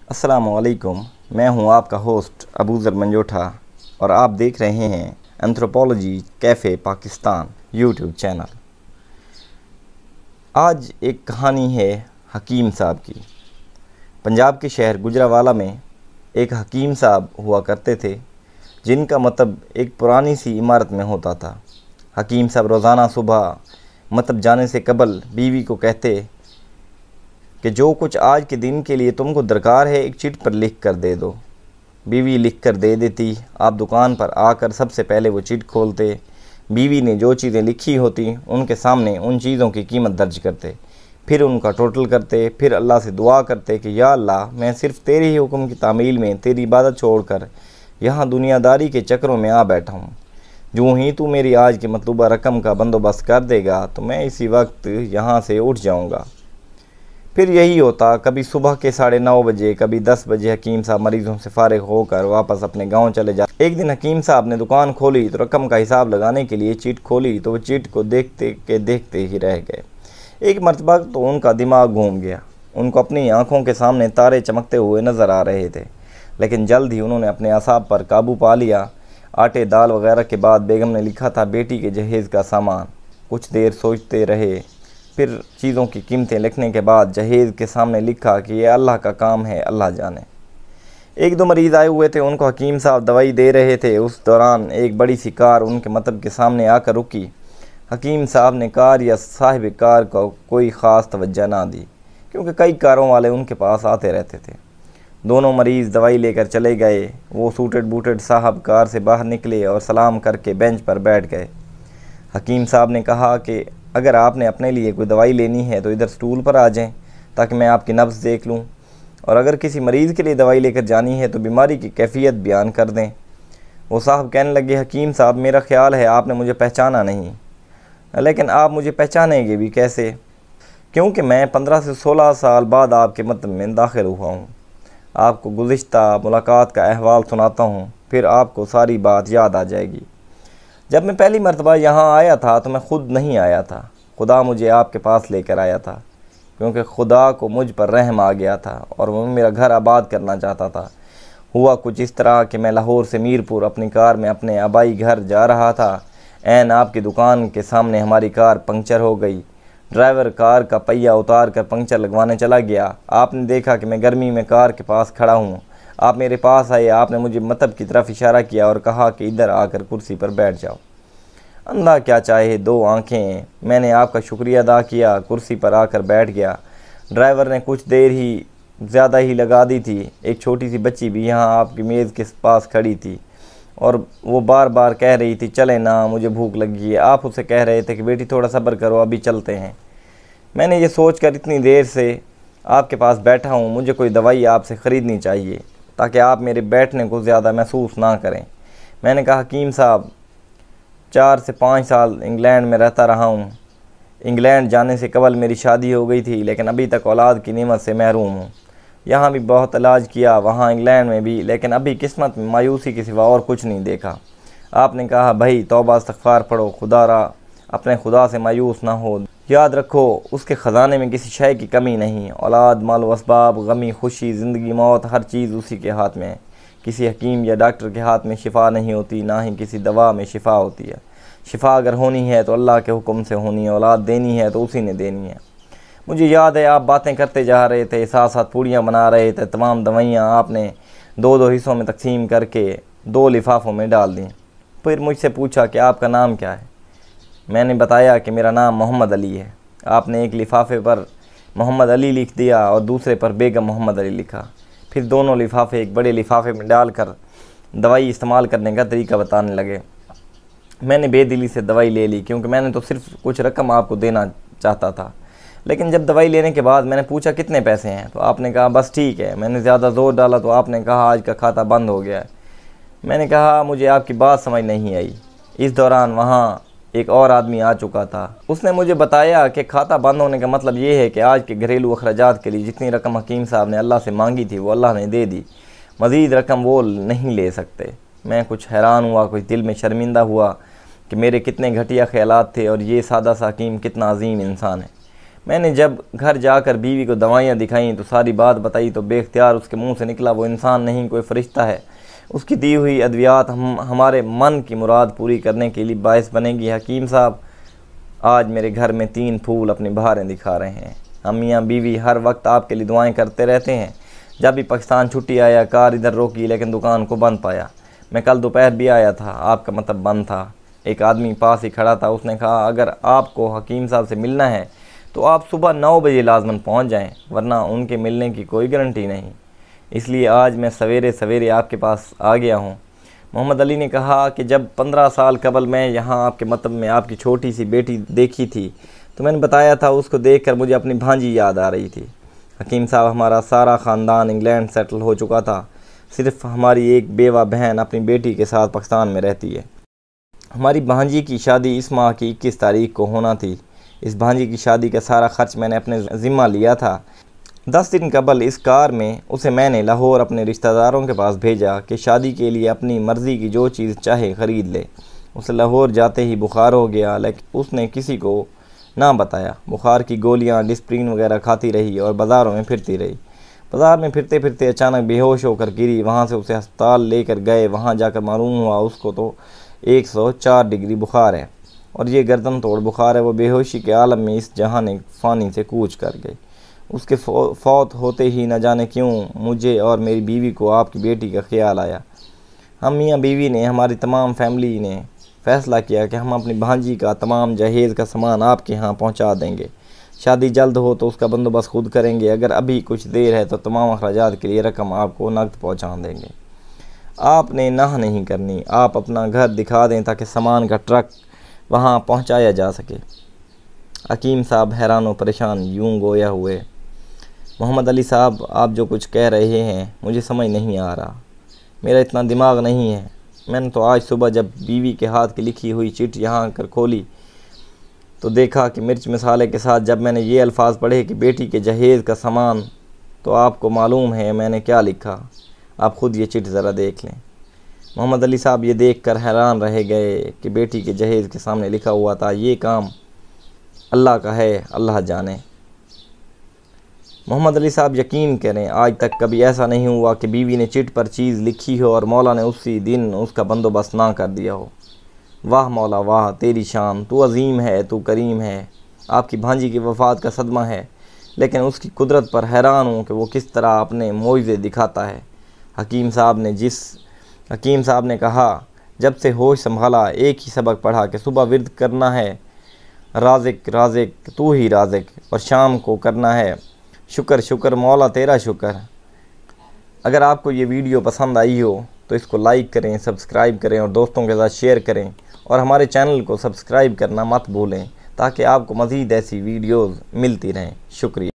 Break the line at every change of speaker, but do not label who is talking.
अस्सलामुअलैकुम। मैं हूं आपका होस्ट अबू ज़र मंजोठा और आप देख रहे हैं anthropology cafe Pakistan YouTube channel. आज एक कहानी है हकीम साहब की। पंजाब के शहर गुजरावाला में एक हकीम साहब हुआ करते थे, जिनका मतलब एक पुरानी सी इमारत में होता था। हकीम साहब रोज़ाना सुबह मतलब जाने से कबल बीवी को कहते कि जो कुछ आज के दिन के लिए तुमको दरकार है एक चिट पर लिख कर दे दो। बीवी लिख कर दे देती। आप दुकान पर आकर सबसे पहले वो चिट खोलते। बीवी ने जो चीज़ें लिखी होती उनके सामने उन चीज़ों की कीमत दर्ज करते, फिर उनका टोटल करते, फिर अल्लाह से दुआ करते कि या अल्लाह, मैं सिर्फ़ तेरे ही हुक्म की तामील में तेरी इबादत छोड़कर यहाँ दुनियादारी के चक्रों में आ बैठा हूँ। यूँ ही तू मेरी आज की मतलूबा रकम का बंदोबस्त कर देगा तो मैं इसी वक्त यहाँ से उठ जाऊँगा। फिर यही होता। कभी सुबह के 9:30 बजे, कभी 10 बजे हकीम साहब मरीज़ों से फारिग होकर वापस अपने गांव चले जाते। एक दिन हकीम साहब ने दुकान खोली तो रकम का हिसाब लगाने के लिए चिट खोली तो वो चिट को देखते ही रह गए। एक मरतबा तो उनका दिमाग घूम गया। उनको अपनी आँखों के सामने तारे चमकते हुए नज़र आ रहे थे, लेकिन जल्द ही उन्होंने अपने असाब पर काबू पा लिया। आटे दाल वगैरह के बाद बेगम ने लिखा था बेटी के जहेज़ का सामान। कुछ देर सोचते रहे, फिर चीज़ों की कीमतें लिखने के बाद जहेज़ के सामने लिखा कि यह अल्लाह का काम है, अल्लाह जाने। एक दो मरीज़ आए हुए थे, उनको हकीम साहब दवाई दे रहे थे। उस दौरान एक बड़ी सी कार उनके मतलब के सामने आकर रुकी। हकीम साहब ने कार या साहिब कार को कोई ख़ास तवज्जो ना दी, क्योंकि कई कारों वाले उनके पास आते रहते थे। दोनों मरीज़ दवाई लेकर चले गए। वो सूटेड बूटेड साहब कार से बाहर निकले और सलाम करके बेंच पर बैठ गए। हकीम साहब ने कहा कि अगर आपने अपने लिए कोई दवाई लेनी है तो इधर स्टूल पर आ जाएं ताकि मैं आपकी नब्ज़ देख लूं, और अगर किसी मरीज़ के लिए दवाई लेकर जानी है तो बीमारी की कैफियत बयान कर दें। वो साहब कहने लगे, हकीम साहब, मेरा ख्याल है आपने मुझे पहचाना नहीं, लेकिन आप मुझे पहचानेंगे भी कैसे, क्योंकि मैं 15 से 16 साल बाद आपके मतलब में दाखिल हुआ हूँ। आपको गुज़िश्ता मुलाकात का अहवाल सुनाता हूँ, फिर आपको सारी बात याद आ जाएगी। जब मैं पहली मरतबा यहाँ आया था तो मैं ख़ुद नहीं आया था, खुदा मुझे आपके पास लेकर आया था, क्योंकि खुदा को मुझ पर रहम आ गया था और वो मेरा घर आबाद करना चाहता था। हुआ कुछ इस तरह कि मैं लाहौर से मीरपुर अपनी कार में अपने आबाई घर जा रहा था। ऐन आपकी दुकान के सामने हमारी कार पंक्चर हो गई। ड्राइवर कार का पहिया उतार कर पंक्चर लगवाने चला गया। आपने देखा कि मैं गर्मी में कार के पास खड़ा हूँ। आप मेरे पास आए। आपने मुझे मतलब की तरफ इशारा किया और कहा कि इधर आकर कुर्सी पर बैठ जाओ। अंधा क्या चाहे दो आंखें। मैंने आपका शुक्रिया अदा किया, कुर्सी पर आकर बैठ गया। ड्राइवर ने कुछ देर ही ज़्यादा ही लगा दी थी। एक छोटी सी बच्ची भी यहाँ आपकी मेज़ के पास खड़ी थी और वो बार बार कह रही थी, चले ना, मुझे भूख लगी है। आप उसे कह रहे थे कि बेटी थोड़ा सब्र करो, अभी चलते हैं। मैंने ये सोचकर इतनी देर से आपके पास बैठा हूँ, मुझे कोई दवाई आपसे ख़रीदनी चाहिए ताकि आप मेरे बैठने को ज़्यादा महसूस ना करें। मैंने कहा, हकीम साहब, 4 से 5 साल इंग्लैंड में रहता रहा हूँ। इंग्लैंड जाने से कबल मेरी शादी हो गई थी, लेकिन अभी तक औलाद की नेमत से महरूम हूँ। यहाँ भी बहुत इलाज किया, वहाँ इंग्लैंड में भी, लेकिन अभी किस्मत में मायूसी के सिवा और कुछ नहीं देखा। आपने कहा, भाई तौबा इस्तग़फ़ार पढ़ो, खुदारा अपने खुदा से मायूस ना हो। याद रखो, उसके ख़जाने में किसी शय की कमी नहीं। औलाद, माल व असबाब, गमी, खुशी, ज़िंदगी, मौत, हर चीज़ उसी के हाथ में है। किसी हकीम या डॉक्टर के हाथ में शिफा नहीं होती, ना ही किसी दवा में शिफा होती है। शिफा अगर होनी है तो अल्लाह के हुक्म से होनी है, औलाद देनी है तो उसी ने देनी है। मुझे याद है आप बातें करते जा रहे थे, साथ साथ पूड़ियाँ बना रहे थे। तमाम दवाइयाँ आपने 2-2 हिस्सों में तकसीम करके 2 लिफाफों में डाल दी। फिर मुझसे पूछा कि आपका नाम क्या है। मैंने बताया कि मेरा नाम मोहम्मद अली है। आपने एक लिफाफे पर मोहम्मद अली लिख दिया और दूसरे पर बेगम मोहम्मद अली लिखा। फिर दोनों लिफाफे एक बड़े लिफाफे में डालकर दवाई इस्तेमाल करने का तरीका बताने लगे। मैंने बेदिली से दवाई ले ली, क्योंकि मैंने तो सिर्फ कुछ रकम आपको देना चाहता था। लेकिन जब दवाई लेने के बाद मैंने पूछा कितने पैसे हैं, तो आपने कहा बस ठीक है। मैंने ज़्यादा ज़ोर डाला तो आपने कहा आज का खाता बंद हो गया है। मैंने कहा मुझे आपकी बात समझ नहीं आई। इस दौरान वहाँ एक और आदमी आ चुका था। उसने मुझे बताया कि खाता बंद होने का मतलब ये है कि आज के घरेलू अखराजात के लिए जितनी रकम हकीम साहब ने अल्लाह से मांगी थी वो अल्लाह ने दे दी, मज़ीद रकम वो नहीं ले सकते। मैं कुछ हैरान हुआ, कुछ दिल में शर्मिंदा हुआ कि मेरे कितने घटिया ख्यालात थे और ये सादा सा हकीम कितना अजीम इंसान है। मैंने जब घर जाकर बीवी को दवाइयाँ दिखाईं तो सारी बात बताई तो बेख्तियार उसके मुंह से निकला, वो इंसान नहीं कोई फरिश्ता है। उसकी दी हुई अद्वियात हमारे मन की मुराद पूरी करने के लिए बायस बनेगी। हकीम साहब, आज मेरे घर में 3 फूल अपनी बहारें दिखा रहे हैं। हम मियाँ बीवी हर वक्त आपके लिए दुआएं करते रहते हैं। जब भी पाकिस्तान छुट्टी आया, कार इधर रोकी लेकिन दुकान को बंद पाया। मैं कल दोपहर भी आया था, आपका मतलब बंद था। एक आदमी पास ही खड़ा था, उसने कहा अगर आपको हकीम साहब से मिलना है तो आप सुबह 9 बजे लाजमन पहुंच जाएं, वरना उनके मिलने की कोई गारंटी नहीं। इसलिए आज मैं सवेरे सवेरे आपके पास आ गया हूं। मोहम्मद अली ने कहा कि जब 15 साल कबल मैं यहाँ आपके मतलब में आपकी छोटी सी बेटी देखी थी तो मैंने बताया था, उसको देखकर मुझे अपनी भांजी याद आ रही थी। हकीम साहब, हमारा सारा ख़ानदान इंग्लैंड सेटल हो चुका था। सिर्फ हमारी एक बेवा बहन अपनी बेटी के साथ पाकिस्तान में रहती है। हमारी भांजी की शादी इस माह की 21 तारीख को होना थी। इस भांजी की शादी का सारा खर्च मैंने अपने ज़िम्मा लिया था। 10 दिन कबल इस कार में उसे मैंने लाहौर अपने रिश्तेदारों के पास भेजा कि शादी के लिए अपनी मर्ज़ी की जो चीज़ चाहे ख़रीद ले। उसे लाहौर जाते ही बुखार हो गया, लेकिन उसने किसी को ना बताया। बुखार की गोलियां, डिस्प्रिन वगैरह खाती रही और बाज़ारों में फिरती रही। बाज़ार में फिरते फिरते अचानक बेहोश होकर गिरी। वहाँ से उसे अस्पताल लेकर गए। वहाँ जाकर मालूम हुआ उसको तो 104 डिग्री बुखार है और ये गर्दन तोड़ बुखार है। वो बेहोशी के आलम में इस जहान फ़ानी से कूच कर गई। उसके फौत होते ही न जाने क्यों मुझे और मेरी बीवी को आपकी बेटी का ख्याल आया। हम मियाँ बीवी ने, हमारी तमाम फैमिली ने फ़ैसला किया कि हम अपनी भांजी का तमाम जहेज़ का सामान आपके यहाँ पहुँचा देंगे। शादी जल्द हो तो उसका बंदोबस्त खुद करेंगे। अगर अभी कुछ देर है तो तमाम अखराजात के लिए रकम आपको नकद पहुँचा देंगे। आपने नाह नहीं करनी। आप अपना घर दिखा दें ताकि सामान का ट्रक वहाँ पहुँचाया जा सके। हकीम साहब हैरान व परेशान यूं गोया हुए। मोहम्मद अली साहब, आप जो कुछ कह रहे हैं मुझे समझ नहीं आ रहा। मेरा इतना दिमाग नहीं है। मैंने तो आज सुबह जब बीवी के हाथ की लिखी हुई चिट यहाँ कर खोली तो देखा कि मिर्च मसाले के साथ जब मैंने ये अल्फाज पढ़े कि बेटी के जहेज़ का सामान, तो आपको मालूम है मैंने क्या लिखा। आप ख़ुद ये चिट ज़रा देख लें। मोहम्मद अली साहब ये देख कर हैरान रह गए कि बेटी के जहेज़ के सामने लिखा हुआ था, ये काम अल्लाह का है, अल्लाह जाने। मोहम्मद अली साहब, यकीन करें आज तक कभी ऐसा नहीं हुआ कि बीवी ने चिट पर चीज़ लिखी हो और मौला ने उसी दिन उसका बंदोबस्त ना कर दिया हो। वाह मौला वाह, तेरी शान, तू अजीम है, तू करीम है। आपकी भांजी की वफ़ात का सदमा है, लेकिन उसकी कुदरत पर हैरान हूँ कि वो किस तरह अपने मोइज़े दिखाता है। हकीम साहब ने कहा, जब से होश संभाला एक ही सबक पढ़ा कि सुबह विर्द करना है राज़िक राज़िक तू ही राज़िक, और शाम को करना है शुक्र शुक्र मौला तेरा शुक्र। अगर आपको ये वीडियो पसंद आई हो तो इसको लाइक करें, सब्सक्राइब करें और दोस्तों के साथ शेयर करें, और हमारे चैनल को सब्सक्राइब करना मत भूलें ताकि आपको मज़ीद ऐसी वीडियोज़ मिलती रहें। शुक्रिया।